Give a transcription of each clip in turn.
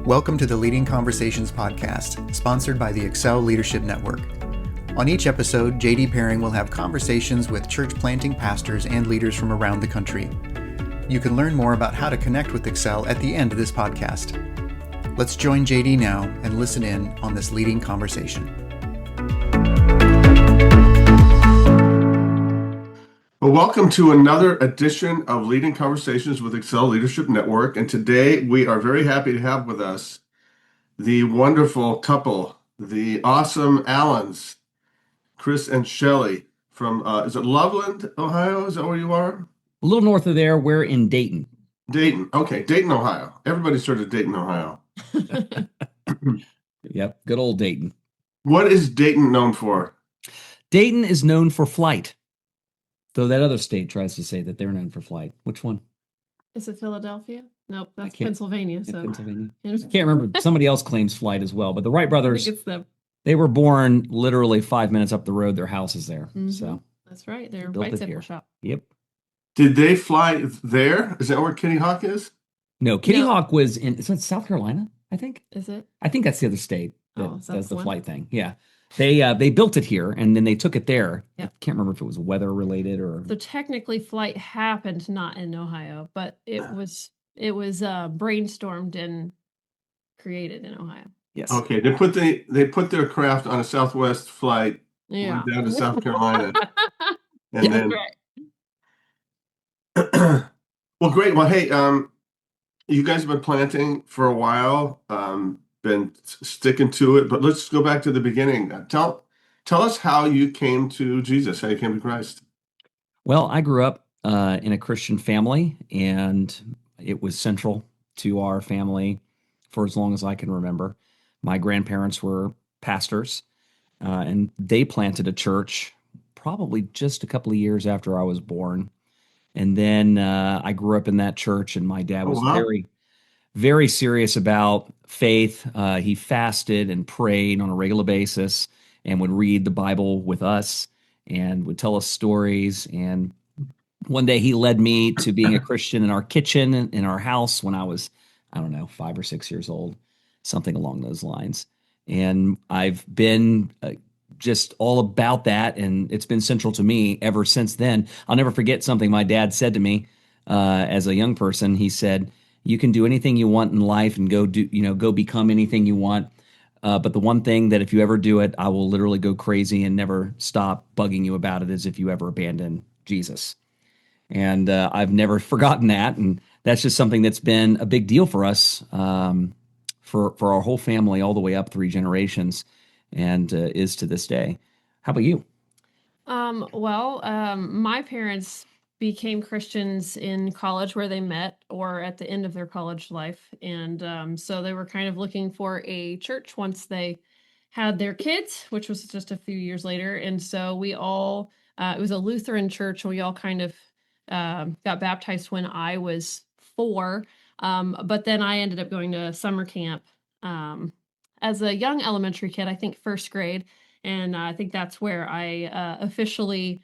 Welcome to the Leading Conversations podcast, sponsored by the Excel Leadership Network. On each episode, JD Pairing will have conversations with church planting pastors and leaders from around the country. You can learn more about how to connect with Excel at the end of this podcast. Let's join JD now and listen in on this leading conversation. Well, welcome to another edition of Leading Conversations with Excel Leadership Network. And today we are very happy to have with us the wonderful couple, the awesome Allens, Chris and Shelly from, is it Loveland, Ohio? Is that where you are? A little north of there, we're in Dayton. Dayton. Okay, Dayton, Ohio. Everybody's heard of Dayton, Ohio. Yep, good old Dayton. What is Dayton known for? Dayton is known for flight. Though that other state tries to say that they're known for flight. Which one? Is it Philadelphia? Nope, that's Pennsylvania. Yeah, So Pennsylvania. I can't remember. Somebody else claims flight as well. But the Wright brothers, I think it's them. They were born literally 5 minutes up the road. Their house is there. Mm-hmm. So that's right. They're built right it zipper here. shop. Yep. Did they fly there? Is that where Kitty Hawk is? No, Kitty Hawk was in, is it South Carolina, I think? Is it? I think that's the other state that Oh, so does the one? flight thing. Yeah. They built it here and then they took it there. Yeah. I can't remember if it was weather related or. So technically, flight happened not in Ohio, but it was brainstormed and created in Ohio. Yes. Okay, they put their craft on a Southwest flight, Yeah. went down to South Carolina, and Yeah, then. Right. Well, great. Well, hey, you guys have been planting for a while, been sticking to it, but let's go back to the beginning. Tell us how you came to Jesus, how you came to Christ. Well, I grew up in a Christian family, and it was central to our family for as long as I can remember. My grandparents were pastors, and they planted a church probably just a couple of years after I was born. And then I grew up in that church, and my dad was very, very serious about faith. He fasted and prayed on a regular basis and would read the Bible with us and would tell us stories. And one day he led me to being a Christian in our kitchen in our house when I was, 5 or 6 years old, something along those lines. And I've been just all about that, and it's been central to me ever since then. I'll never forget something my dad said to me as a young person. He said, "You can do anything you want in life and go become anything you want. But the one thing that if you ever do it, I will literally go crazy and never stop bugging you about it is if you ever abandon Jesus." And I've never forgotten that. And that's just something that's been a big deal for us, for our whole family, all the way up 3 generations, and is to this day. How about you? My parents became Christians in college where they met or at the end of their college life. And so they were kind of looking for a church once they had their kids, which was just a few years later. And so we all, it was a Lutheran church. We all kind of got baptized when I was 4. But then I ended up going to summer camp as a young elementary kid, I think first grade. And I think that's where I officially,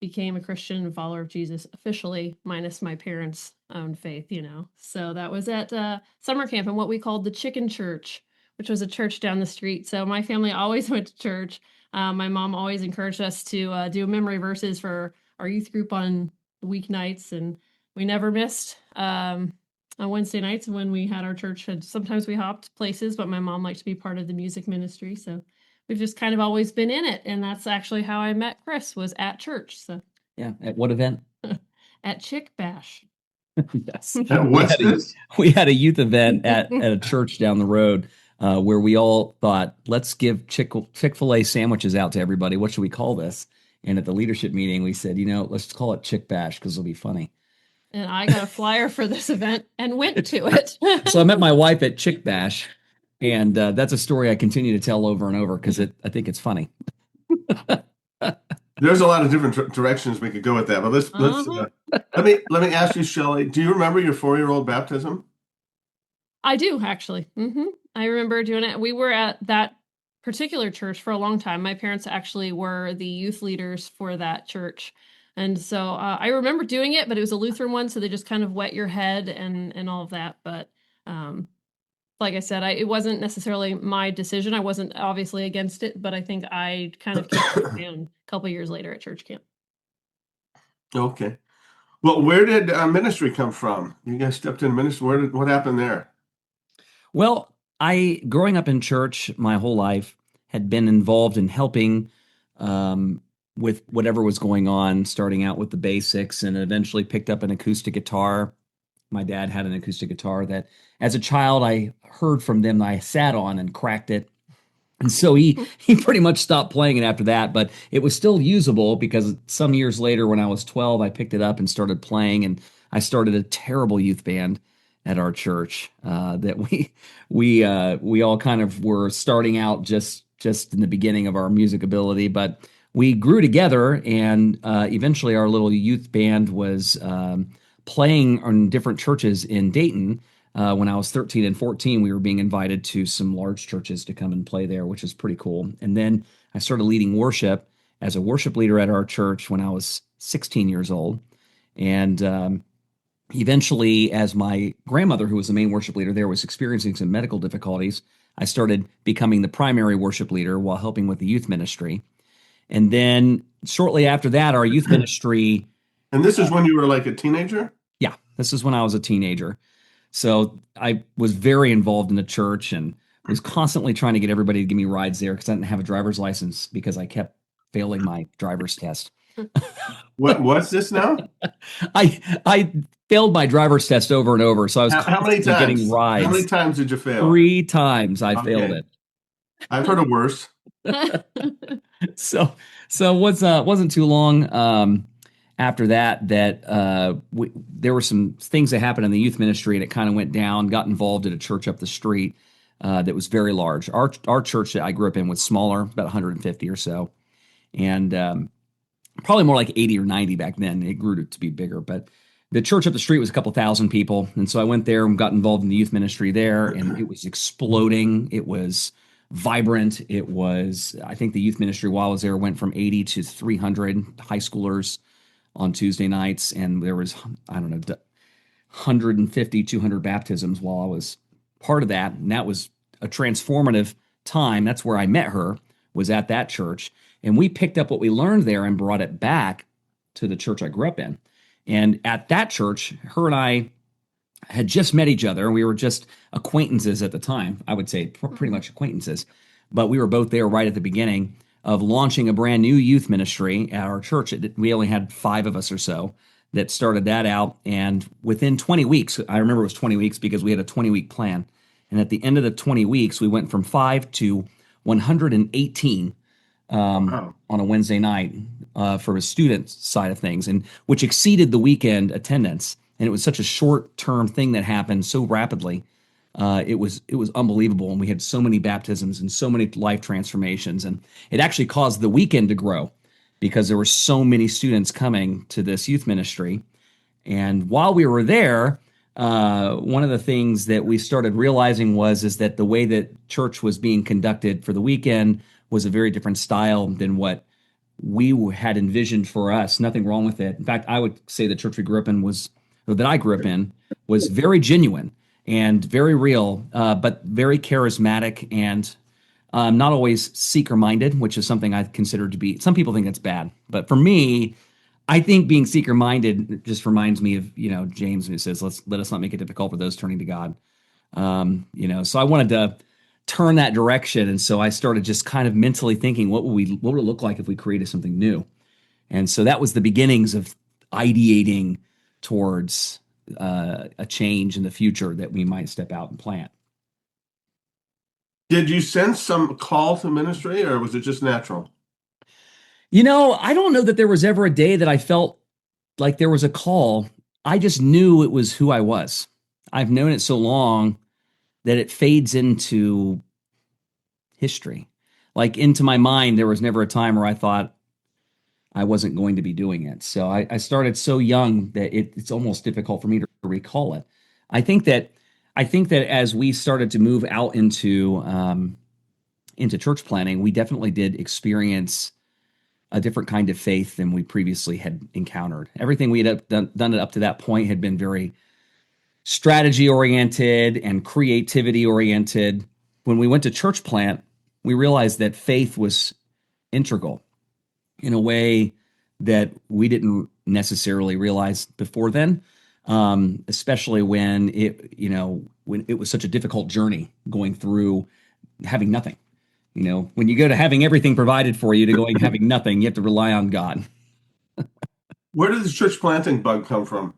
became a Christian and follower of Jesus officially, minus my parents' own faith, So that was at summer camp in what we called the Chicken Church, which was a church down the street. So my family always went to church. My mom always encouraged us to do memory verses for our youth group on weeknights, and we never missed on Wednesday nights when we had our church. And sometimes we hopped places, but my mom liked to be part of the music ministry, so we've just kind of always been in it. And that's actually how I met Chris, was at church. So Yeah. At what event? at Chick Bash. Yes. What's this? We had a youth event at a church down the road where we all thought, let's give Chick-fil-A sandwiches out to everybody. What should we call this? And at the leadership meeting, we said, let's call it Chick Bash because it'll be funny. And I got a flyer for this event and went to it. So I met my wife at Chick Bash, and that's a story I continue to tell over and over because I think it's funny. There's a lot of different directions we could go with that, but let's let me ask you, Shelly. Do you remember your 4-year-old baptism? I do, actually. I remember doing it. We were at that particular church for a long time. My parents actually were the youth leaders for that church. And so I remember doing it, but it was a Lutheran one, so they just kind of wet your head and all of that. But like I said, it wasn't necessarily my decision. I wasn't obviously against it, but I think I kind of kicked it down a couple years later at church camp. Okay. Well, where did ministry come from? You guys stepped into ministry. What happened there? Well, growing up in church my whole life, had been involved in helping with whatever was going on, starting out with the basics, and eventually picked up an acoustic guitar. My dad had an acoustic guitar that, as a child, I heard from them. I sat on and cracked it. And so he pretty much stopped playing it after that, but it was still usable because some years later, when I was 12, I picked it up and started playing, and I started a terrible youth band at our church that we all kind of were starting out just in the beginning of our music ability, but we grew together, and eventually our little youth band was playing on different churches in Dayton. When I was 13 and 14, we were being invited to some large churches to come and play there, which is pretty cool. And then I started leading worship as a worship leader at our church when I was 16 years old. And eventually, as my grandmother, who was the main worship leader there, was experiencing some medical difficulties, I started becoming the primary worship leader while helping with the youth ministry. And then shortly after that, our youth ministry. And this is when you were like a teenager? Yeah, this is when I was a teenager. So I was very involved in the church and was constantly trying to get everybody to give me rides there because I didn't have a driver's license because I kept failing my driver's test. What's this now? I failed my driver's test over and over, so I was How many constantly times? getting rides. How many times did you fail? 3 times I failed it. I've heard of worse. So wasn't too long after that there were some things that happened in the youth ministry, and it kind of went down. Got involved at a church up the street that was very large. Our church that I grew up in was smaller, about 150 or so, and probably more like 80 or 90 back then. It grew to be bigger, but the church up the street was a couple thousand people, and so I went there and got involved in the youth ministry there, and it was exploding. It was vibrant. It was, I think the youth ministry while I was there went from 80 to 300 high schoolers on Tuesday nights, and there was, I don't know, 150, 200 baptisms while I was part of that, and that was a transformative time. That's where I met her, was at that church, and we picked up what we learned there and brought it back to the church I grew up in. And at that church, her and I had just met each other, and we were just acquaintances at the time. I would say pretty much acquaintances, but we were both there right at the beginning of launching a brand new youth ministry at our church. We only had 5 of us or so that started that out, and within 20 weeks, I remember it was 20 weeks because we had a 20-week plan, and at the end of the 20 weeks, we went from 5 to 118 Wow. on a Wednesday night for a student side of things, and which exceeded the weekend attendance. And it was such a short-term thing that happened so rapidly. It was unbelievable, and we had so many baptisms and so many life transformations, and it actually caused the weekend to grow because there were so many students coming to this youth ministry. And while we were there, one of the things that we started realizing is that the way that church was being conducted for the weekend was a very different style than what we had envisioned for us. Nothing wrong with it. In fact, I would say the church that I grew up in was very genuine and very real, but very charismatic and not always seeker-minded, which is something I consider to be, some people think that's bad. But for me, I think being seeker-minded just reminds me of, James, who says, let us not make it difficult for those turning to God. So I wanted to turn that direction. And so I started just kind of mentally thinking, what would it look like if we created something new? And so that was the beginnings of ideating towards a change in the future that we might step out and plant. Did you sense some call to ministry, or was it just natural? I don't know that there was ever a day that I felt like there was a call. I just knew it was who I was. I've known it so long that it fades into history. Like into my mind, there was never a time where I thought I wasn't going to be doing it. So I started so young that it's almost difficult for me to recall it. I think that as we started to move out into church planning, we definitely did experience a different kind of faith than we previously had encountered. Everything we had done up to that point had been very strategy oriented and creativity oriented. When we went to church plant, we realized that faith was integral in a way that we didn't necessarily realize before then, especially when it was such a difficult journey going through having nothing. When you go to having everything provided for you to going having nothing, you have to rely on God. Where did the church planting bug come from?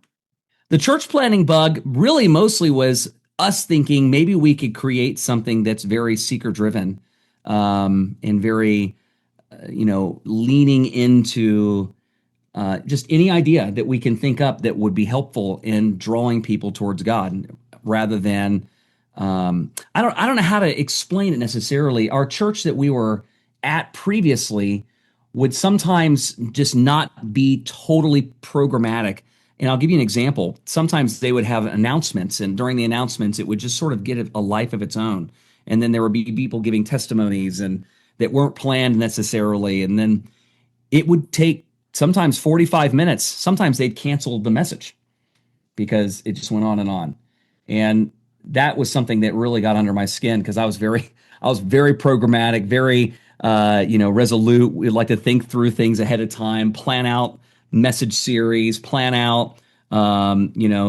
The church planting bug really mostly was us thinking maybe we could create something that's very seeker driven, and very, leaning into just any idea that we can think up that would be helpful in drawing people towards God, rather than I don't know how to explain it necessarily. Our church that we were at previously would sometimes just not be totally programmatic. And I'll give you an example. Sometimes they would have announcements, and during the announcements, it would just sort of get a life of its own. And then there would be people giving testimonies and that weren't planned necessarily. And then it would take sometimes 45 minutes. Sometimes they'd cancel the message because it just went on and on. And that was something that really got under my skin, because I was very programmatic, very resolute. We'd like to think through things ahead of time, plan out message series, plan out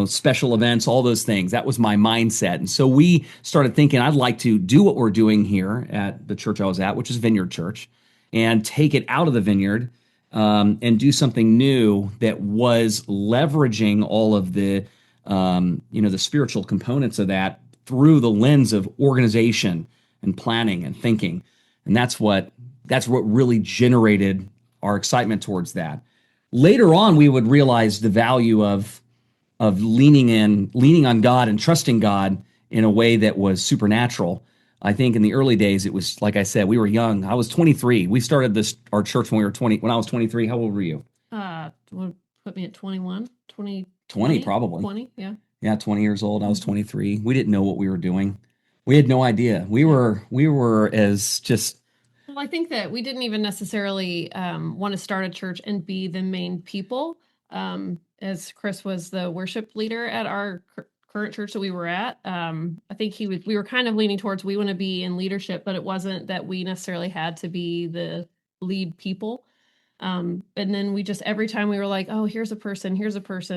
special events, all those things. That was my mindset. And so we started thinking, I'd like to do what we're doing here at the church I was at, which is Vineyard Church, and take it out of the vineyard, and do something new that was leveraging all of the the spiritual components of that through the lens of organization and planning and thinking. And that's what really generated our excitement towards that. Later on, we would realize the value of leaning on God and trusting God in a way that was supernatural. I think in the early days, it was, like I said, we were young. I was 23. We started our church when we were 20. When I was 23, how old were you? Put me at 21, 20 probably. 20, yeah. Yeah, 20 years old. I was 23. We didn't know what we were doing. We had no idea. We were as just... Well, I think that we didn't even necessarily want to start a church and be the main people. As Chris was the worship leader at our current church that we were at, I think we were kind of leaning towards, we want to be in leadership, but it wasn't that we necessarily had to be the lead people. And then we just, every time we were like, oh, here's a person,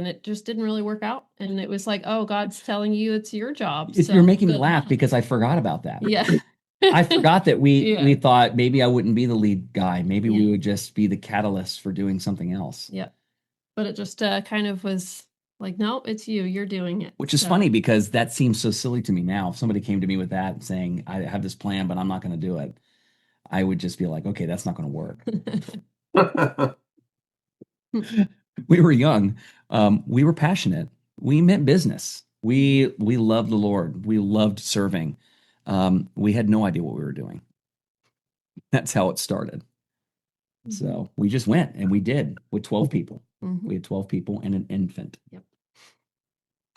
it just didn't really work out. And it was like, oh, God's telling you it's your job. So you're making me laugh because I forgot about that. Yeah. I forgot that we thought maybe I wouldn't be the lead guy. Maybe we would just be the catalyst for doing something else. Yeah. But it just kind of was like, no, it's you're doing it. Which is funny, because that seems so silly to me now. If somebody came to me with that saying, I have this plan, but I'm not going to do it, I would just be like, okay, that's not going to work. We were young. We were passionate. We meant business. We loved the Lord. We loved serving. We had no idea what we were doing. That's how it started. Mm-hmm. So we just went, and we did, with 12 people. Mm-hmm. We had 12 people and an infant. Yep.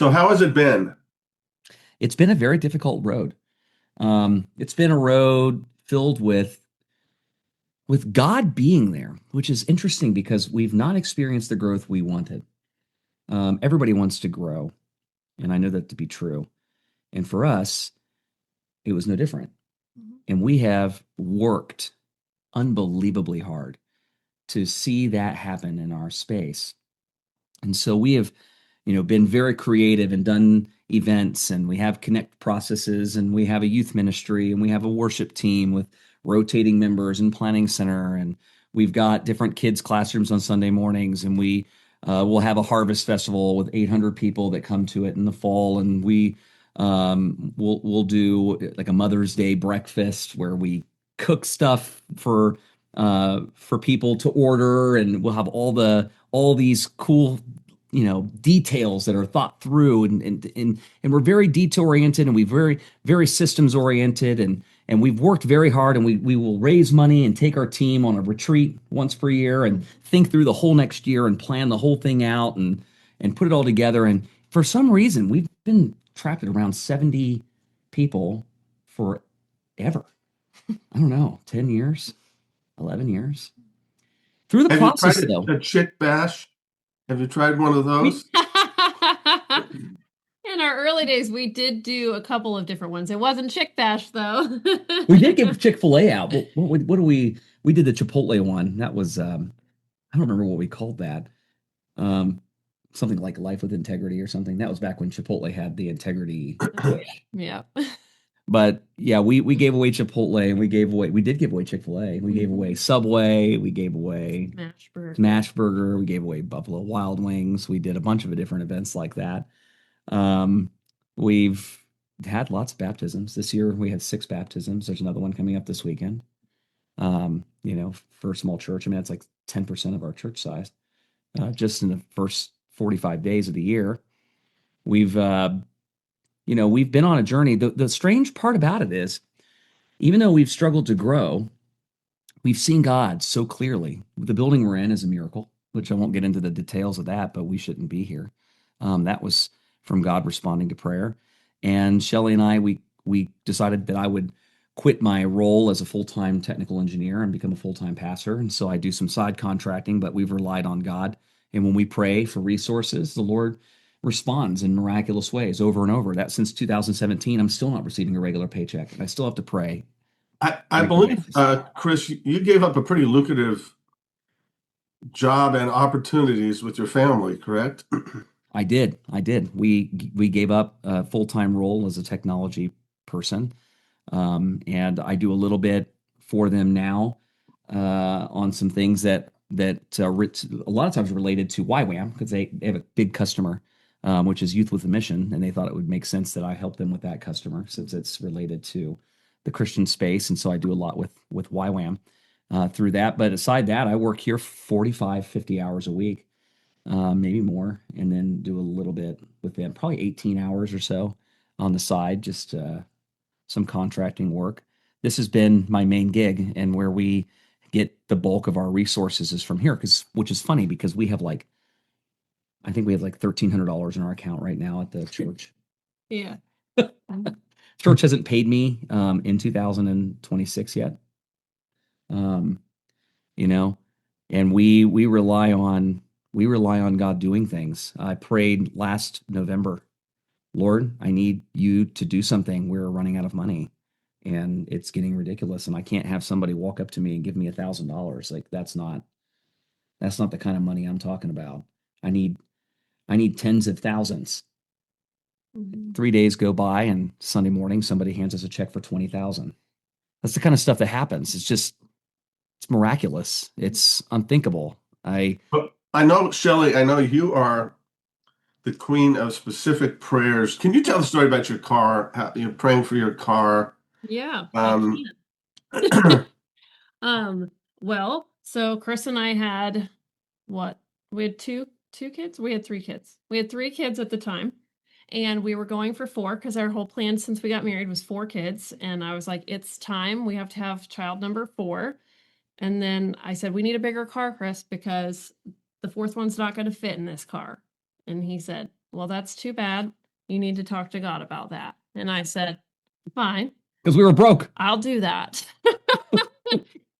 So how has it been? It's been a very difficult road. It's been a road filled with God being there, which is interesting because we've not experienced the growth we wanted. Everybody wants to grow, and I know that to be true. And for us, it was no different. Mm-hmm. And we have worked unbelievably hard to see that happen in our space. And so we have, been very creative and done events, and we have connect processes, and we have a youth ministry, and we have a worship team with rotating members and planning center. And we've got different kids' classrooms on Sunday mornings, and we will have a harvest festival with 800 people that come to it in the fall. And we we'll do like a Mother's Day breakfast where we cook stuff for people to order, and we'll have all these cool details that are thought through, and we're very detail oriented, and we're very systems oriented, and we've worked very hard, and we will raise money and take our team on a retreat once per year and think through the whole next year and plan the whole thing out and put it all together. And for some reason, we've been trapped at around 70 people forever. I don't know, 10 years, 11 years. Through the process, though. A chick bash? Have you tried one of those? In our early days, we did do a couple of different ones. It wasn't Chick Bash, though. We did give Chick-fil-A out. What do we did the Chipotle one. That was I don't remember what we called that. Um, Something like Life with Integrity or something. That was back when Chipotle had the integrity push. Yeah. But yeah, we gave away Chipotle and we did give away Chick-fil-A. We gave away Subway, we gave away Smash Burger, we gave away Buffalo Wild Wings. We did a bunch of different events like that. We've had lots of baptisms. This year we had 6 baptisms. There's another one coming up this weekend. For a small church, I mean, that's like 10% of our church size. Just in the first 45 days of the year, we've been on a journey. The strange part about it is, even though we've struggled to grow, we've seen God so clearly. The building we're in is a miracle, which I won't get into the details of that, but we shouldn't be here. That was from God responding to prayer. And Shelly and I, we decided that I would quit my role as a full-time technical engineer and become a full-time pastor. And so I do some side contracting, but we've relied on God. And when we pray for resources, the Lord responds in miraculous ways over and over. That since 2017, I'm still not receiving a regular paycheck. I still have to pray. I believe, Chris, you gave up a pretty lucrative job and opportunities with your family, correct? I did. We gave up a full-time role as a technology person. And I do a little bit for them now on some things that a lot of times related to YWAM, because they have a big customer, which is Youth with a Mission, and they thought it would make sense that I help them with that customer since it's related to the Christian space. And so I do a lot with YWAM through that. But aside that, I work here 45, 50 hours a week, maybe more, and then do a little bit with them, probably 18 hours or so on the side, just some contracting work. This has been my main gig, and where we get the bulk of our resources is from here, which is funny because I think we have like $1,300 in our account right now at the church. Yeah. Church hasn't paid me in 2026 yet. And we rely on God doing things. I prayed last November, Lord, I need you to do something. We're running out of money and it's getting ridiculous. And I can't have somebody walk up to me and give me $1,000. Like that's not the kind of money I'm talking about. I need tens of thousands. 3 days go by and Sunday morning, somebody hands us a check for 20,000. That's the kind of stuff that happens. It's miraculous. It's unthinkable. I know, Shelly, I know you are the queen of specific prayers. Can you tell the story about your car, how you're praying for your car? Yeah. Well, so Chris and I had we had two kids. We had 3 kids. We had 3 kids at the time, and we were going for 4 because our whole plan since we got married was 4 kids. And I was like, it's time. We have to have child number 4. And then I said, we need a bigger car, Chris, because the 4th one's not going to fit in this car. And he said, well, that's too bad. You need to talk to God about that. And I said, fine. Because we were broke. I'll do that.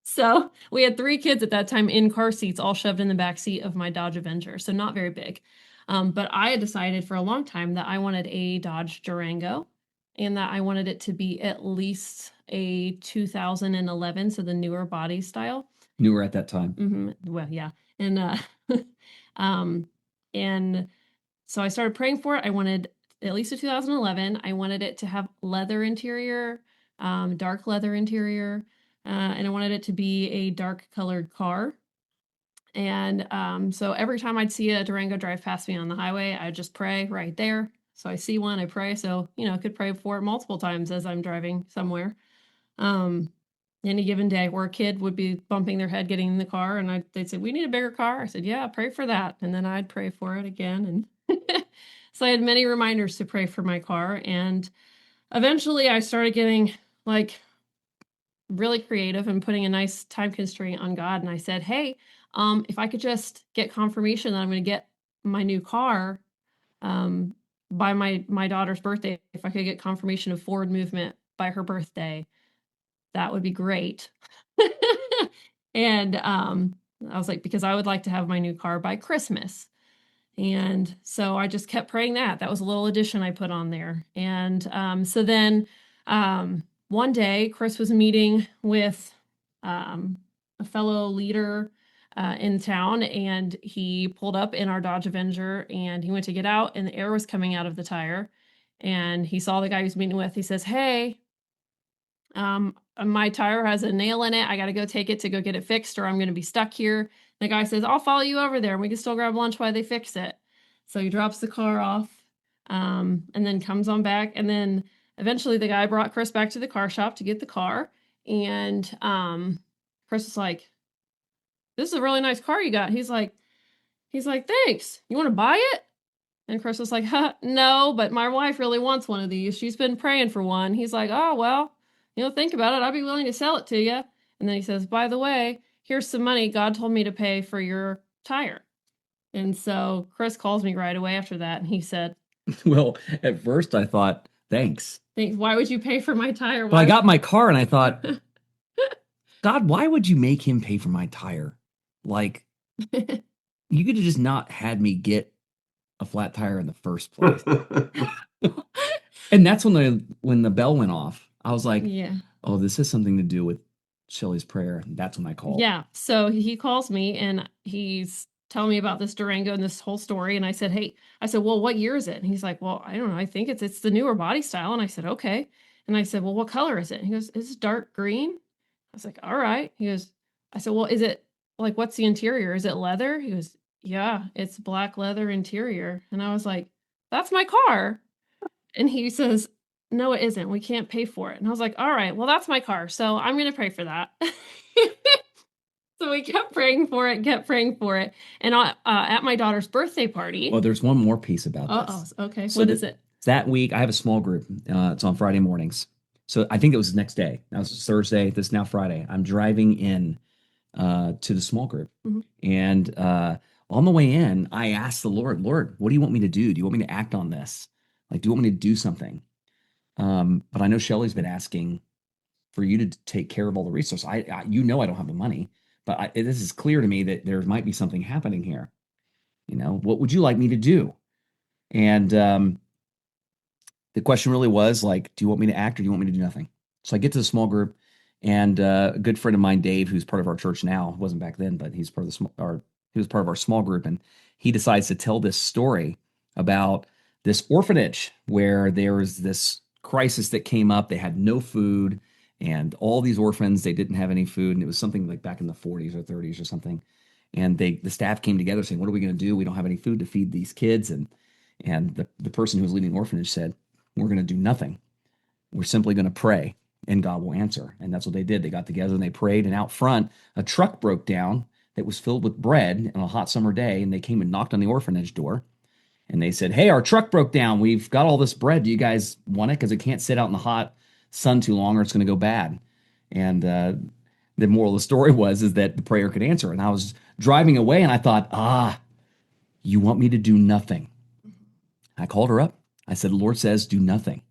So we had 3 kids at that time in car seats, all shoved in the back seat of my Dodge Avenger. So not very big. But I had decided for a long time that I wanted a Dodge Durango and that I wanted it to be at least a 2011. So the newer body style. Newer at that time. Mm-hmm. Well, yeah. And, and so I started praying for it. I wanted at least a 2011. I wanted it to have leather interior, dark leather interior. And I wanted it to be a dark colored car. And so every time I'd see a Durango drive past me on the highway, I'd just pray right there. So I see one, I pray. So, I could pray for it multiple times as I'm driving somewhere. Any given day where a kid would be bumping their head getting in the car and they'd say, we need a bigger car. I said, yeah, pray for that. And then I'd pray for it again. And so I had many reminders to pray for my car. And eventually I started getting really creative and putting a nice time constraint on God. And I said, hey, if I could just get confirmation that I'm going to get my new car by my daughter's birthday, if I could get confirmation of forward movement by her birthday, that would be great. And I was like, because I would like to have my new car by Christmas. And so I just kept praying that. That was a little addition I put on there. And so then one day, Chris was meeting with a fellow leader in town, and he pulled up in our Dodge Avenger, and he went to get out, and the air was coming out of the tire. And he saw the guy he was meeting with. He says, "Hey, my tire has a nail in it. I got to go take it to go get it fixed, or I'm going to be stuck here." The guy says, "I'll follow you over there and we can still grab lunch while they fix it." So he drops the car off, and then comes on back. And then eventually the guy brought Chris back to the car shop to get the car. And Chris was like, "This is a really nice car you got." He's like, "Thanks. You want to buy it?" And Chris was like, "No, but my wife really wants one of these. She's been praying for one." He's like, "Oh, well, think about it. I'd be willing to sell it to you." And then he says, "By the way, here's some money God told me to pay for your tire." And so Chris calls me right away after that. And he said, Well, at first I thought, thanks. "Why would you pay for my tire?" But I got my car and I thought, God, why would you make him pay for my tire? Like, you could have just not had me get a flat tire in the first place. And that's when the bell went off. I was like, Yeah. Oh, this has something to do with Shelly's prayer. That's when I called. Yeah. So he calls me and he's telling me about this Durango and this whole story. And I said, "Well, what year is it?" And he's like, "Well, I don't know. I think it's the newer body style." And I said, "Okay." And I said, "Well, what color is it?" And he goes, "It's dark green." I was like, "All right." I said, "Well, is it like, what's the interior? Is it leather?" He goes, "Yeah, it's black leather interior." And I was like, "That's my car." And he says, "No, it isn't. We can't pay for it." And I was like, "All right, well, that's my car. So I'm going to pray for that." So we kept praying for it. And at my daughter's birthday party. Well, there's one more piece about this. Okay. So what is it? That week, I have a small group. It's on Friday mornings. So I think it was the next day. That was Thursday. This is now Friday. I'm driving in to the small group. Mm-hmm. And on the way in, I asked the Lord, what do you want me to do? Do you want me to act on this? Like, do you want me to do something? But I know Shelly's been asking for you to take care of all the resources. I I don't have the money, but this is clear to me that there might be something happening here. What would you like me to do? And the question really was like, do you want me to act or do you want me to do nothing? So I get to the small group, and a good friend of mine, Dave, who's part of our church now, wasn't back then, but he's part of he was part of our small group, and he decides to tell this story about this orphanage where there was this crisis that came up. They had no food, and all these orphans, they didn't have any food, and it was something like back in the 40s or 30s or something. And the staff came together saying, "What are we going to do? We don't have any food to feed these kids." And the person who was leading the orphanage said, "We're going to do nothing. We're simply going to pray, and God will answer." And that's what they did. They got together and they prayed. And out front, a truck broke down that was filled with bread on a hot summer day. And they came and knocked on the orphanage door. And they said, "Hey, our truck broke down. We've got all this bread. Do you guys want it? Because it can't sit out in the hot sun too long or it's going to go bad." And the moral of the story is that the prayer could answer. And I was driving away and I thought, you want me to do nothing? I called her up. I said, "The Lord says do nothing."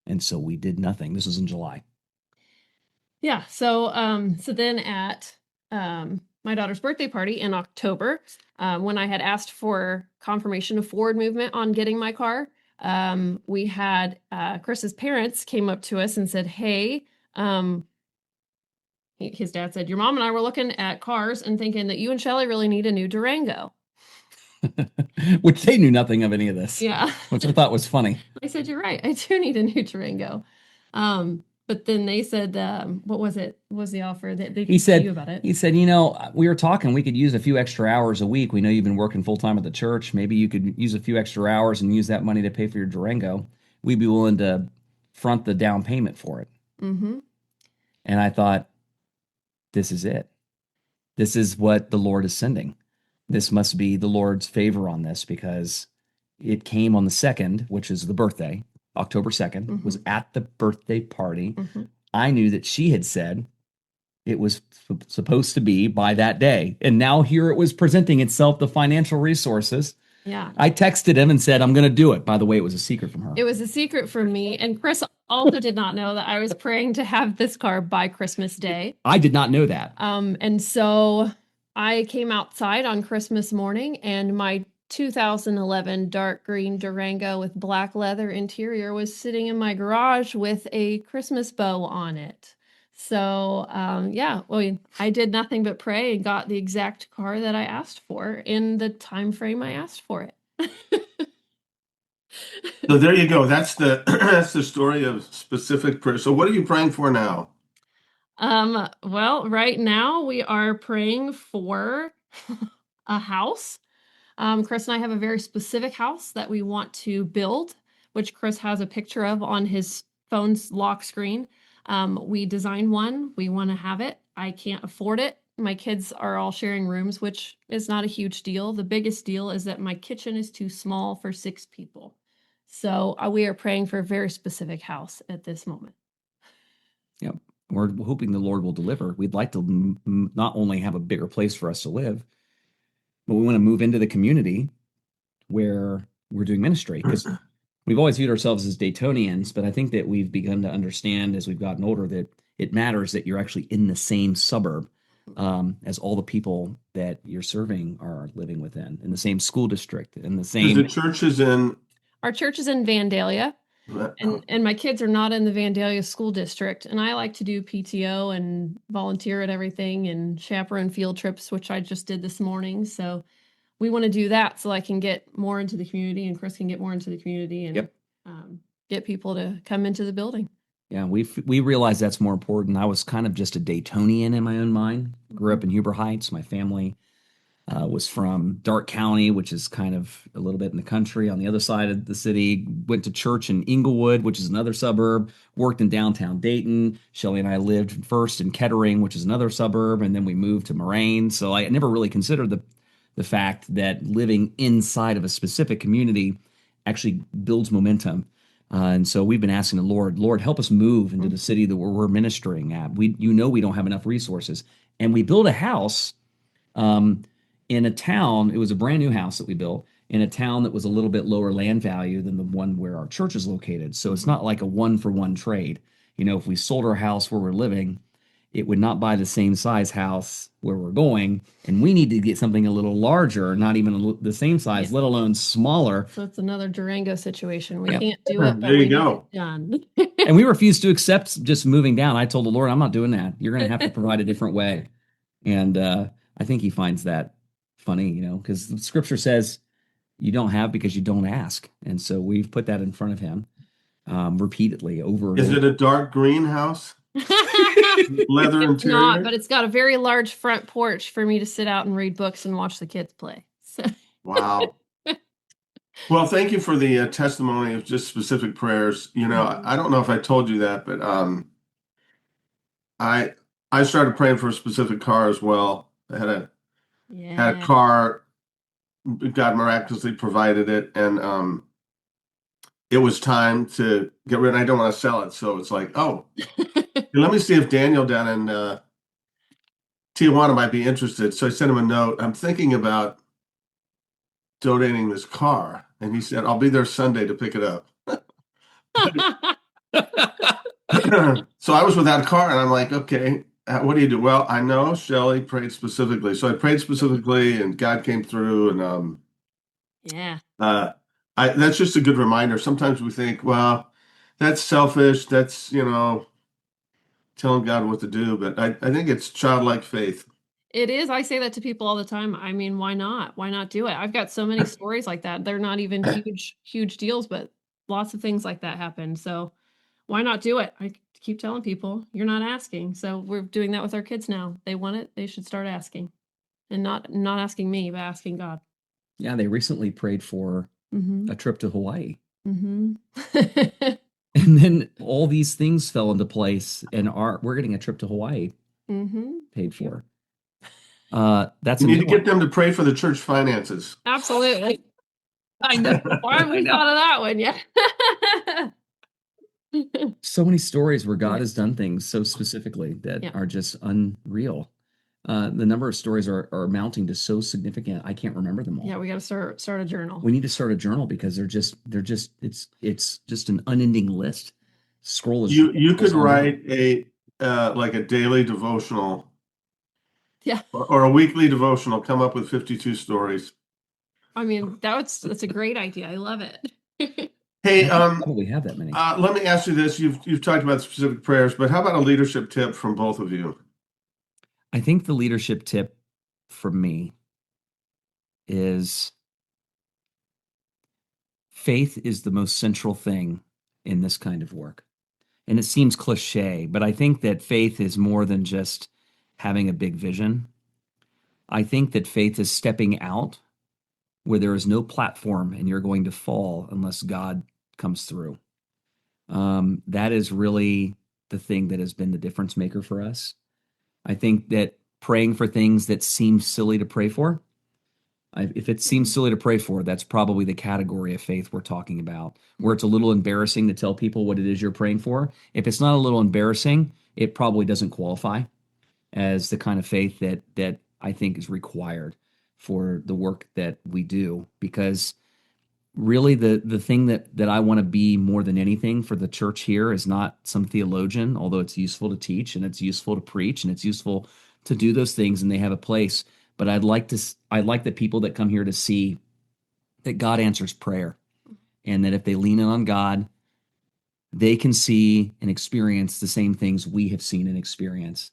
And so we did nothing. This was in July. Yeah. So then at my daughter's birthday party in October, when I had asked for confirmation of forward movement on getting my car, we had Chris's parents came up to us and said, "Hey," his dad said, "Your mom and I were looking at cars and thinking that you and Shelly really need a new Durango." Which they knew nothing of any of this. Yeah. Which I thought was funny. I said, "You're right. I do need a new Durango." But then they said, what was it? What was the offer that they told you about it? He said, we were talking, we could use a few extra hours a week. We know you've been working full time at the church. Maybe you could use a few extra hours and use that money to pay for your Durango. We'd be willing to front the down payment for it. Mm-hmm. And I thought, this is it. This is what the Lord is sending. This must be the Lord's favor on this, because it came on the 2nd, which is the birthday. October 2nd, was at the birthday party. Mm-hmm. I knew that she had said it was supposed to be by that day. And now here it was presenting itself, the financial resources. Yeah. I texted him and said, "I'm going to do it." By the way, it was a secret from her. It was a secret from me. And Chris also did not know that I was praying to have this car by Christmas Day. I did not know that. And so I came outside on Christmas morning, and my 2011 dark green Durango with black leather interior was sitting in my garage with a Christmas bow on it. So, yeah, well, I did nothing but pray and got the exact car that I asked for in the time frame I asked for it. So there you go. That's the that's the story of specific prayer. So what are you praying for now? Well, right now we are praying for a house. Chris and I have a very specific house that we want to build, which Chris has a picture of on his phone's lock screen. We designed one. We want to have it. I can't afford it. My kids are all sharing rooms, which is not a huge deal. The biggest deal is that my kitchen is too small for 6 people. So we are praying for a very specific house at this moment. Yep. We're hoping the Lord will deliver. We'd like to not only have a bigger place for us to live, but we want to move into the community where we're doing ministry, because we've always viewed ourselves as Daytonians, but I think that we've begun to understand as we've gotten older that it matters that you're actually in the same suburb as all the people that you're serving are living within, in the same school district, in the same. The church is in. Our church is in Vandalia. And my kids are not in the Vandalia school district, and I like to do PTO and volunteer at everything and chaperone field trips, which I just did this morning. So we want to do that so I can get more into the community, and Chris can get more into the community, and get people to come into the building. Yeah, we realize that's more important. I was kind of just a Daytonian in my own mind. Grew up in Huber Heights. My family was from Darke County, which is kind of a little bit in the country on the other side of the city. Went to church in Inglewood, which is another suburb. Worked in downtown Dayton. Shelly and I lived first in Kettering, which is another suburb, and then we moved to Moraine. So I never really considered the fact that living inside of a specific community actually builds momentum. And so we've been asking the Lord, help us move into the city that we're ministering at. We don't have enough resources. And we built a house in a town. It was a brand new house that we built in a town that was a little bit lower land value than the one where our church is located. So it's not like a 1-for-1 trade. If we sold our house where we're living, it would not buy the same size house where we're going. And we need to get something a little larger, not even the same size, let alone smaller. So it's another Durango situation. We can't do it, but there you go. Done. And we refused to accept just moving down. I told the Lord, I'm not doing that. You're going to have to provide a different way. And I think he finds that funny, because the scripture says you don't have because you don't ask. And so we've put that in front of him repeatedly over. Is it a dark green house? Leather interior? It's not, but it's got a very large front porch for me to sit out and read books and watch the kids play. So. Wow. Well, thank you for the testimony of just specific prayers. I don't know if I told you that, but I started praying for a specific car as well. I had a car, God miraculously provided it, and it was time to get rid. I don't want to sell it, so it's like, let me see if Daniel down in Tijuana might be interested. So I sent him a note. I'm thinking about donating this car, and he said, I'll be there Sunday to pick it up. So I was without a car, and I'm like, okay, what do you do? Well, I know Shelly prayed specifically. So I prayed specifically, and God came through, and that's just a good reminder. Sometimes we think, well, that's selfish. That's, telling God what to do. But I think it's childlike faith. It is. I say that to people all the time. I mean, why not? Why not do it? I've got so many stories like that. They're not even huge deals, but lots of things like that happen. So why not do it? I keep telling people, you're not asking. So we're doing that with our kids now. They want it. They should start asking, and not asking me, but asking God. Yeah. They recently prayed for a trip to Hawaii. And then all these things fell into place, and we're getting a trip to Hawaii paid for. That's you need to get them to pray for the church finances. Absolutely. I know. Why haven't we thought of that one yet? So many stories where God has done things so specifically that are just unreal. The number of stories are mounting to so significant. I can't remember them all. Yeah, we got to start a journal. We need to start a journal because it's just an unending list. You could write like a daily devotional. Yeah. Or a weekly devotional, come up with 52 stories. I mean, that's a great idea. I love it. Hey, Probably have that many. let me ask you this. You've talked about specific prayers, but how about a leadership tip from both of you? I think the leadership tip from me is faith is the most central thing in this kind of work. And it seems cliche, but I think that faith is more than just having a big vision. I think that faith is stepping out where there is no platform and you're going to fall unless God comes through. That is really the thing that has been the difference maker for us. I think that praying for things that seem silly to pray for, if it seems silly to pray for, that's probably the category of faith we're talking about, where it's a little embarrassing to tell people what it is you're praying for. If it's not a little embarrassing, it probably doesn't qualify as the kind of faith that I think is required for the work that we do. Because really the thing that I want to be more than anything for the church here is not some theologian, although it's useful to teach and it's useful to preach and it's useful to do those things and they have a place. But I'd like the people that come here to see that God answers prayer, and that if they lean in on God, they can see and experience the same things we have seen and experienced.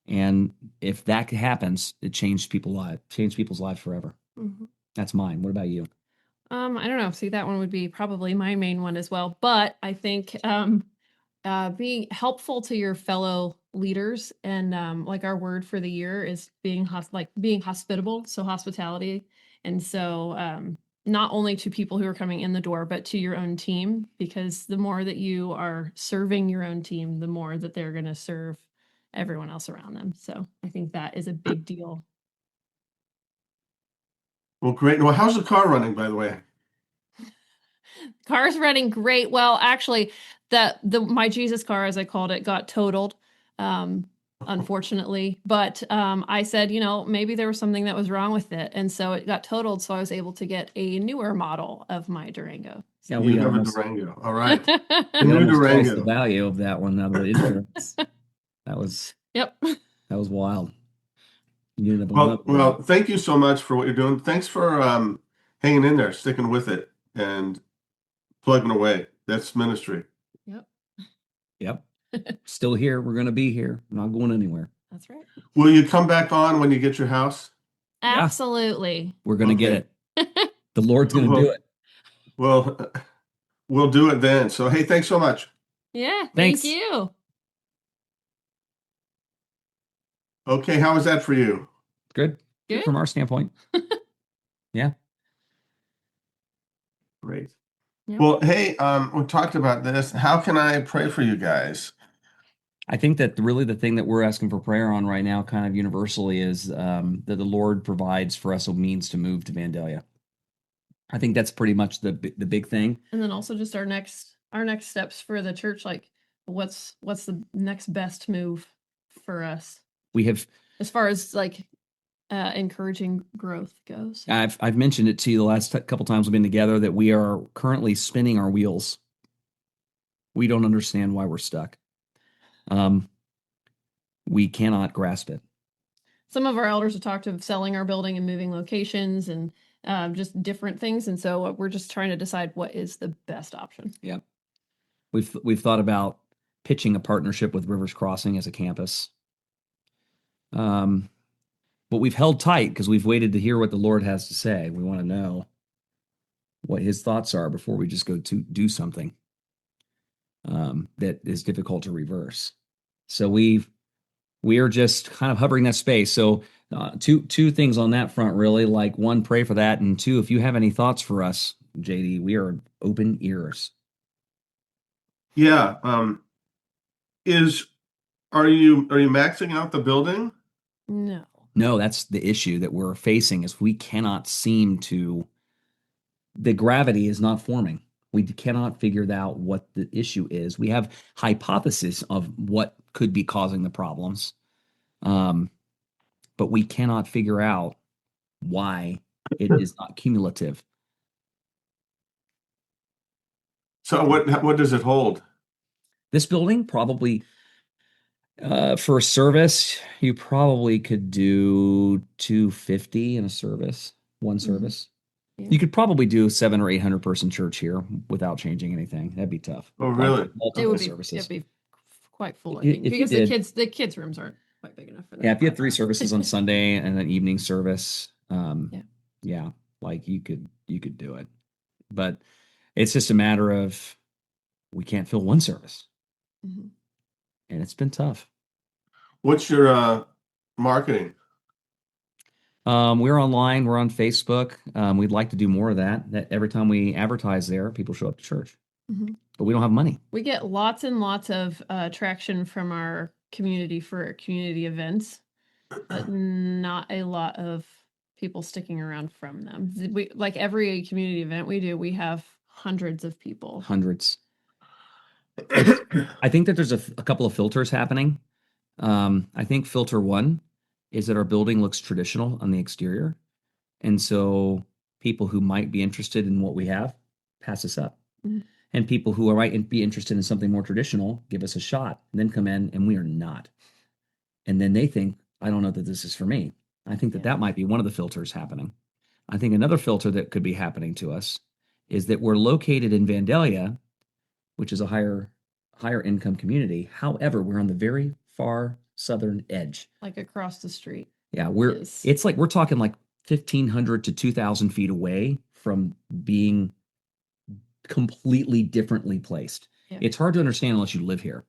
And if that happens, it changed people's lives forever. Mhm. That's mine. What about you? I don't know. See, that one would be probably my main one as well. But I think being helpful to your fellow leaders, and like our word for the year is being being hospitable, so hospitality. And so not only to people who are coming in the door, but to your own team, because the more that you are serving your own team, the more that they're going to serve everyone else around them. So I think that is a big deal. Well, great. Well, how's the car running, by the way? Car's running great. Well, actually, the my Jesus car, as I called it, got totaled, unfortunately. But I said, maybe there was something that was wrong with it, and so it got totaled. So I was able to get a newer model of my Durango. Yeah, You have a Durango. All right. The new almost twice the Durango. value of that one. Now the insurance. Yep. That was wild. You ended up on Well, thank you so much for what you're doing. Thanks for hanging in there, sticking with it, and plugging away. That's ministry. Yep. Still here. We're going to be here. Not going anywhere. That's right. Will you come back on when you get your house? Absolutely. We're going to get it. The Lord's going to do it. Well, we'll do it then. So, hey, thanks so much. Yeah. Thanks. Thank you. Okay, how was that for you? Good. Good. From our standpoint. Yeah. Great. Yep. Well, hey, we talked about this. How can I pray for you guys? I think that really the thing that we're asking for prayer on right now, kind of universally, is that the Lord provides for us a means to move to Vandalia. I think that's pretty much the big thing. And then also just our next steps for the church. Like, what's the next best move for us? We have, as far as like encouraging growth goes. I've mentioned it to you the last couple times we've been together that we are currently spinning our wheels. We don't understand why we're stuck. We cannot grasp it. Some of our elders have talked of selling our building and moving locations and just different things. And so we're just trying to decide what is the best option. Yeah. We've thought about pitching a partnership with Rivers Crossing as a campus. But we've held tight because we've waited to hear what the Lord has to say. We want to know what his thoughts are before we just go to do something that is difficult to reverse. So we are just kind of hovering that space. So two things on that front, really. Like, one, pray for that, and two, if you have any thoughts for us, JD, we are open ears. Yeah. Are you maxing out the building? No, that's the issue that we're facing is we cannot seem to, the gravity is not forming. We cannot figure out what the issue is. We have hypotheses of what could be causing the problems, but we cannot figure out why it is not cumulative. So what does it hold? This building probably, for a service, you probably could do 250 in a service, one service. You could probably do a 700 or 800 person church here without changing anything. That'd be tough. Oh, really? Multiple services. It'd be quite full, I If think, you because did- the kids' rooms aren't quite big enough for that. Yeah, if you had 3 services on Sunday and an evening service, Yeah. like you could do it. But it's just a matter of we can't fill one service, Mhm. and it's been tough. What's your marketing? We're online. We're on Facebook. We'd like to do more of that. That every time we advertise there, people show up to church, Mhm. but we don't have money. We get lots and lots of traction from our community for community events, but not a lot of people sticking around from them. We like every community event we do, we have hundreds of people. Hundreds. I think that there's a couple of filters happening. I think filter one is that our building looks traditional on the exterior. And so people who might be interested in what we have pass us up. Mhm. And people who might be interested in something more traditional give us a shot and then come in and we are not. And then they think, I don't know that this is for me. I think that Yeah. that might be one of the filters happening. I think another filter that could be happening to us is that we're located in Vandalia, which is a higher income community. However, we're on the very far southern edge. Like across the street. Yeah, Yes. it's like we're talking like 1,500 to 2,000 feet away from being completely differently placed. Yeah. It's hard to understand unless you live here.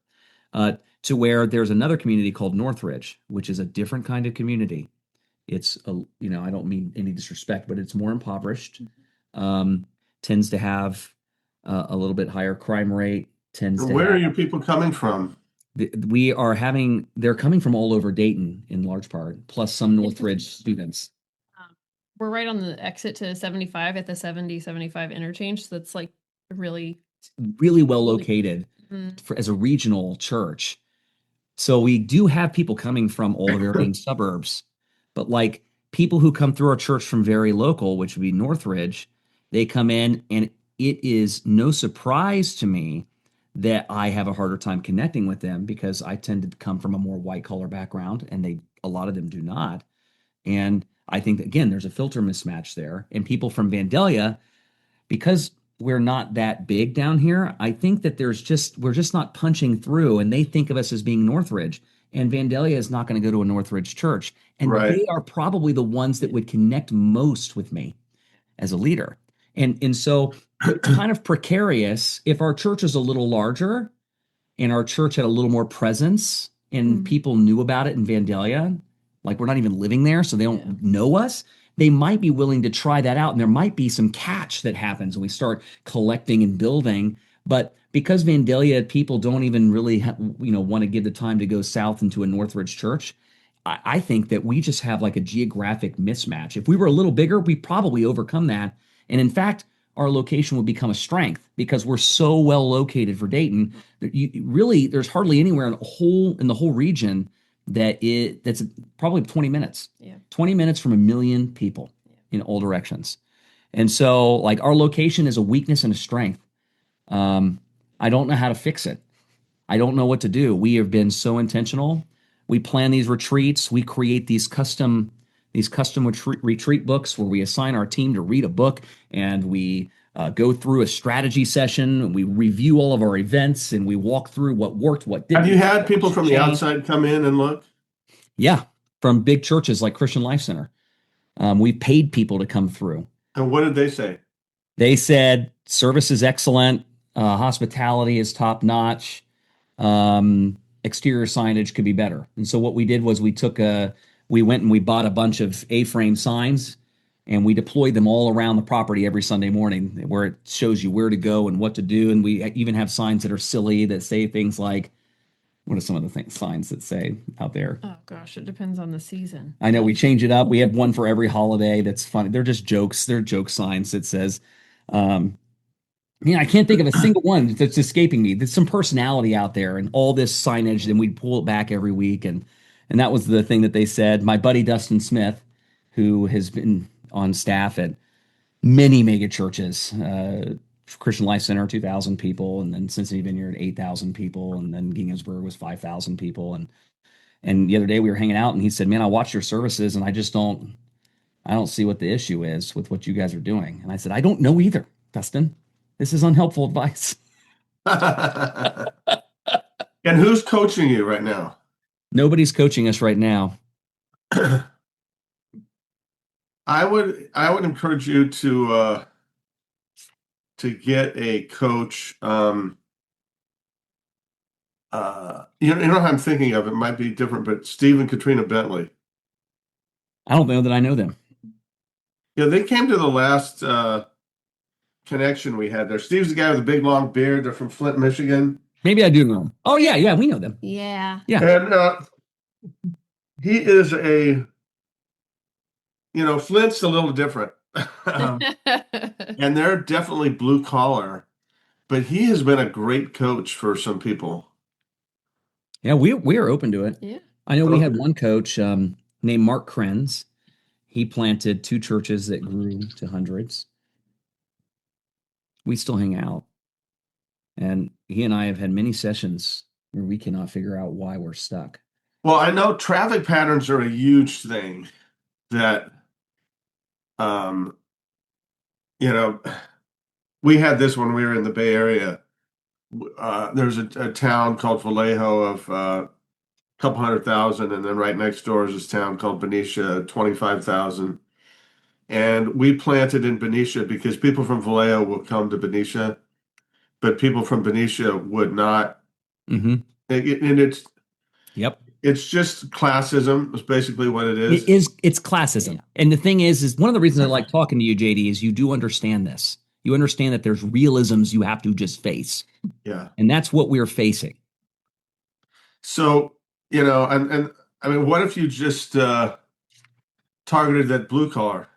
To where there's another community called Northridge, which is a different kind of community. It's I don't mean any disrespect, but it's more impoverished. Tends to have a little bit higher crime rate. Where are your people coming from? They're coming from all over Dayton in large part, plus some Northridge students. We're right on the exit to 75 at the 70-75 interchange. So it's like really Well located as a regional church. So we do have people coming from all the varying suburbs, but like people who come through our church from very local, which would be Northridge, they come in, and it is no surprise to me that I have a harder time connecting with them because I tend to come from a more white collar background, and a lot of them do not. And I think that, again, there's a filter mismatch there. And people from Vandalia, because we're not that big down here, I think that we're just not punching through, and they think of us as being Northridge. And Vandalia is not going to go to a Northridge church. And Right. They are probably the ones that would connect most with me as a leader. And so it's kind of precarious if our church is a little larger and our church had a little more presence and people knew about it in Vandalia, like we're not even living there, so they don't know us. They might be willing to try that out, and there might be some catch that happens when we start collecting and building. But because Vandalia people don't even really want to give the time to go south into a Northridge church, I think that we just have like a geographic mismatch. If we were a little bigger, we probably overcome that. And in fact, our location would become a strength because we're so well located for Dayton. There's hardly anywhere in the whole region that's probably 20 minutes. Yeah. 20 minutes from 1 million people in all directions. And so like our location is a weakness and a strength. I don't know how to fix it. I don't know what to do. We have been so intentional. We plan these retreats. We create these custom retreat books where we assign our team to read a book, and we go through a strategy session, and we review all of our events, and we walk through what worked, what didn't. Have you had people from the outside come in and look? Yeah, from big churches like Christian Life Center. We paid people to come through. And what did they say? They said service is excellent, hospitality is top notch, exterior signage could be better. And so what we did was we went and we bought a bunch of A-frame signs, and we deployed them all around the property every Sunday morning where it shows you where to go and what to do. And we even have signs that are silly that say things like, what are some of the signs that say out there? Oh gosh, it depends on the season. I know we change it up. We have one for every holiday that's funny. They're just jokes. They're joke signs that says, I can't think of a single one that's escaping me. There's some personality out there and all this signage, and we'd pull it back every week. And that was the thing that they said. My buddy Dustin Smith, who has been on staff at many mega churches, Christian Life Center, 2,000 people, and then Cincinnati Vineyard, 8,000 people, and then Ginghamsburg was 5,000 people. And the other day we were hanging out, and he said, "Man, I watch your services, and I just don't I don't see what the issue is with what you guys are doing. And I said, I don't know either, Dustin. This is unhelpful advice. And who's coaching you right now? Nobody's coaching us right now. I would encourage you to get a coach. You know how I'm thinking of it might be different, but Steve and Katrina Bentley. I don't know that I know them. Yeah, they came to the last connection we had there. Steve's the guy with the big long beard. They're from Flint, Michigan. Maybe I do know them. Oh, yeah, we know them. Yeah. Yeah. And he is Flint's a little different. And they're definitely blue collar, but he has been a great coach for some people. Yeah, we are open to it. Yeah. I know we had one coach named Mark Krenz. He planted 2 churches that grew to hundreds. We still hang out. And he and I have had many sessions where we cannot figure out why we're stuck. Well, I know traffic patterns are a huge thing that, we had this when we were in the Bay Area. There's a town called Vallejo of a couple 100,000, and then right next door is this town called Benicia, 25,000. And we planted in Benicia because people from Vallejo will come to Benicia, but people from Benicia would not. Mm-hmm. And Yep. it's just classism is basically what it is. It's classism. And the thing is one of the reasons I like talking to you, JD, is you do understand this. You understand that there's realisms you have to just face. Yeah. And that's what we're facing. So, and I mean, what if you just targeted that blue collar?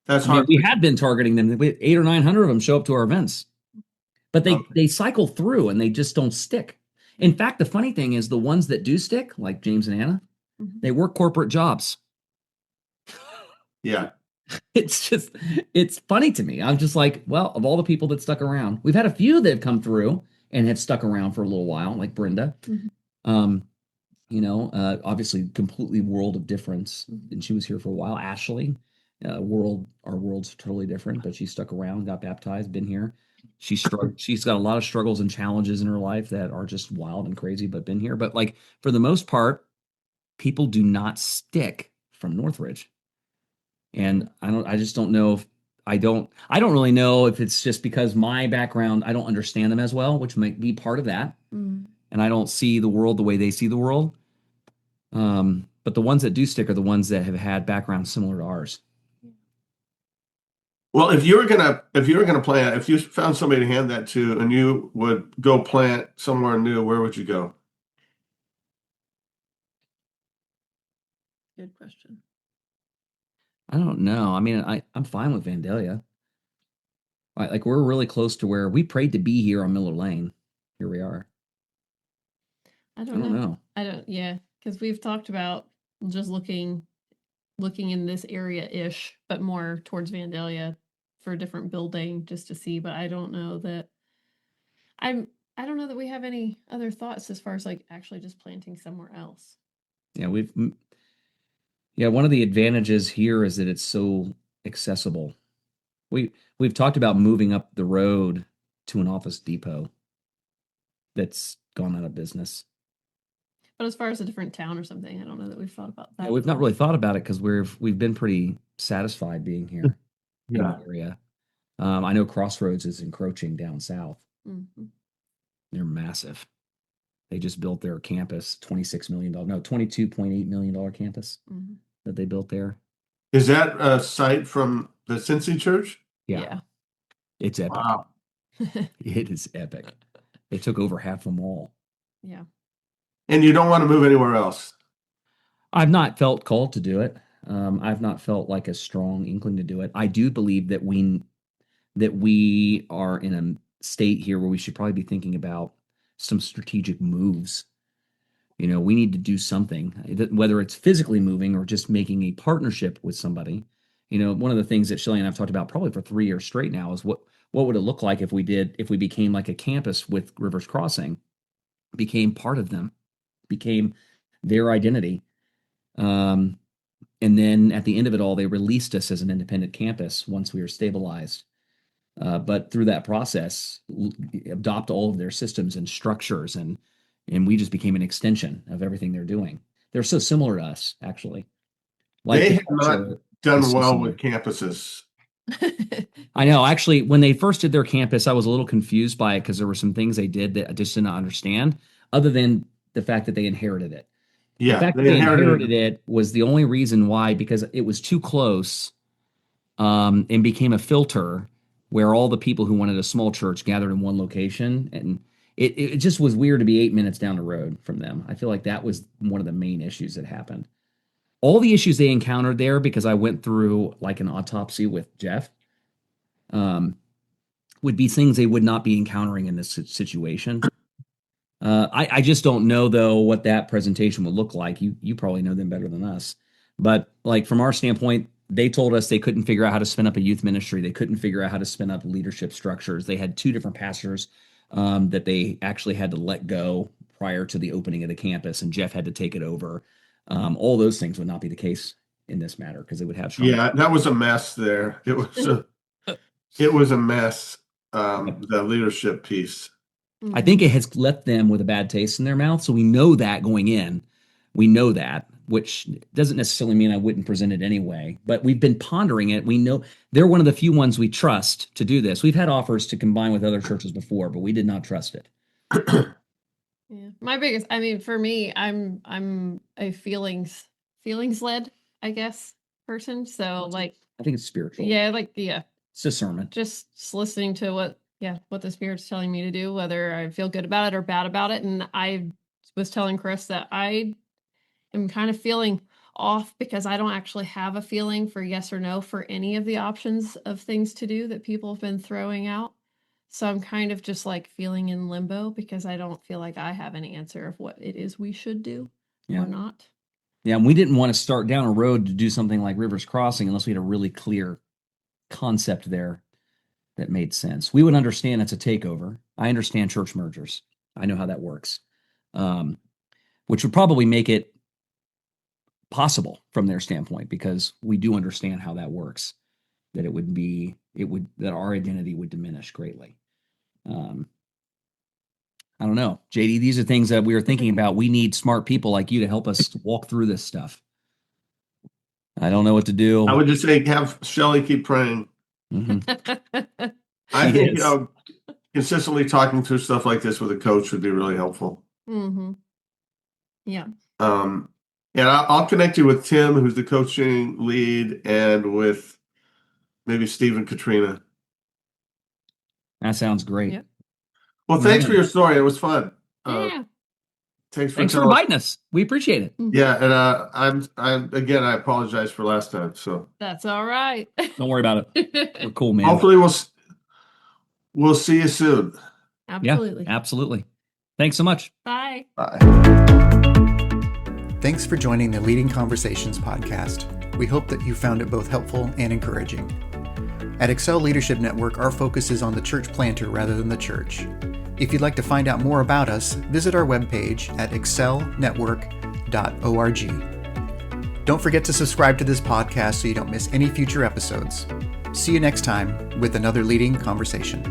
That's hard. We had been targeting them. 800 or 900 of them show up to our events. But they cycle through and they just don't stick. In fact, the funny thing is the ones that do stick, like James and Anna, they work corporate jobs. Yeah. It's funny to me. I'm just like, well, of all the people that stuck around, we've had a few that have come through and have stuck around for a little while, like Brenda. Mm-hmm. Obviously completely world of difference. And she was here for a while. Ashley, our world's totally different, but she stuck around, got baptized, been here. She's got a lot of struggles and challenges in her life that are just wild and crazy, but been here. But like for the most part, people do not stick from Northridge. And I just don't know if I don't really know if it's just because my background, I don't understand them as well, which might be part of that. And I don't see the world the way they see the world. But the ones that do stick are the ones that have had backgrounds similar to ours. Well, if you were gonna plant, if you found somebody to hand that to, and you would go plant somewhere new, where would you go? Good question. I don't know. I mean, I'm fine with Vandalia. Like we're really close to where we prayed to be here on Miller Lane. Here we are. I don't know. Yeah, because we've talked about just looking in this area-ish, but more towards Vandalia for a different building just to see. But I don't know that I don't know that we have any other thoughts as far as like actually just planting somewhere else. Yeah, one of the advantages here is that it's so accessible. We've talked about moving up the road to an Office Depot that's gone out of business. But as far as a different town or something, I don't know that we've thought about that. Yeah, we've not really thought about it because we've been pretty satisfied being here in the area. I know Crossroads is encroaching down south. Mm-hmm. They're massive. They just built their campus, $22.8 million campus that they built there. Is that a site from the Cincy Church? Yeah. It's epic. Wow. It is epic. They took over half the mall. Yeah. And you don't want to move anywhere else? I've not felt called to do it. I've not felt like a strong inkling to do it. I do believe that we are in a state here where we should probably be thinking about some strategic moves. We need to do something, whether it's physically moving or just making a partnership with somebody. One of the things that Shelly and I've talked about probably for 3 years straight now is what would it look like if we became like a campus with Rivers Crossing, became part of them, became their identity. And then at the end of it all, they released us as an independent campus once we were stabilized. But through that process, adopt all of their systems and structures, and we just became an extension of everything they're doing. They're so similar to us, actually. Like They the have not culture done is so well similar. with campuses. I know. Actually, when they first did their campus, I was a little confused by it because there were some things they did that I just did not understand, other than the fact that they inherited it. The Yeah, fact that they they inherited inherited. it was the only reason why, because it was too close, and became a filter where all the people who wanted a small church gathered in one location. And it just was weird to be 8 minutes down the road from them. I feel like that was one of the main issues that happened. All the issues they encountered there, because I went through like an autopsy with Jeff, would be things they would not be encountering in this situation. I just don't know, though, what that presentation would look like. You probably know them better than us. But like from our standpoint, they told us they couldn't figure out how to spin up a youth ministry. They couldn't figure out how to spin up leadership structures. They had two different pastors that they actually had to let go prior to the opening of the campus, and Jeff had to take it over. All those things would not be the case in this matter because they would have strong. Yeah, that was a mess there. It was a mess. The leadership piece. I think it has left them with a bad taste in their mouth. So we know that going in. We know that, which doesn't necessarily mean I wouldn't present it anyway. But we've been pondering it. We know they're one of the few ones we trust to do this. We've had offers to combine with other churches before, but we did not trust it. Yeah. My biggest, I mean, for me, I'm a feelings led, I guess, person. So like, I think it's spiritual. yeah, It's discernment. just listening to what the Spirit's telling me to do, whether I feel good about it or bad about it. And I was telling Chris that I am kind of feeling off because I don't actually have a feeling for yes or no for any of the options of things to do that people have been throwing out. So I'm kind of just like feeling in limbo because I don't feel like I have an answer of what it is we should do Yeah. or not. Yeah, and we didn't want to start down a road to do something like Rivers Crossing unless we had a really clear concept there that made sense. We would understand it's a takeover. I understand church mergers. I know how that works, which would probably make it possible from their standpoint because we do understand how that works. That that our identity would diminish greatly. I don't know, JD. These are things that we were thinking about. We need smart people like you to help us walk through this stuff. I don't know what to do. I would just say have Shelly keep praying. Mhm. I She think is. consistently talking through stuff like this with a coach would be really helpful. Mm-hmm. Yeah. And I'll connect you with Tim, who's the coaching lead, and with maybe Steve and Katrina. That sounds great. Yep. Well, thanks for your story. It was fun. Yeah. Thanks for Thanks for inviting us. We appreciate it. Yeah, and I apologize for last time. So That's all right. Don't worry about it. We're cool, man. hopefully we'll see you soon. Absolutely. Yeah, absolutely. Thanks so much. Bye. Bye. Thanks for joining the Leading Conversations podcast. We hope that you found it both helpful and encouraging. At Excel Leadership Network, our focus is on the church planter rather than the church. If you'd like to find out more about us, visit our webpage at excelnetwork.org. Don't forget to subscribe to this podcast so you don't miss any future episodes. See you next time with another Leading Conversation.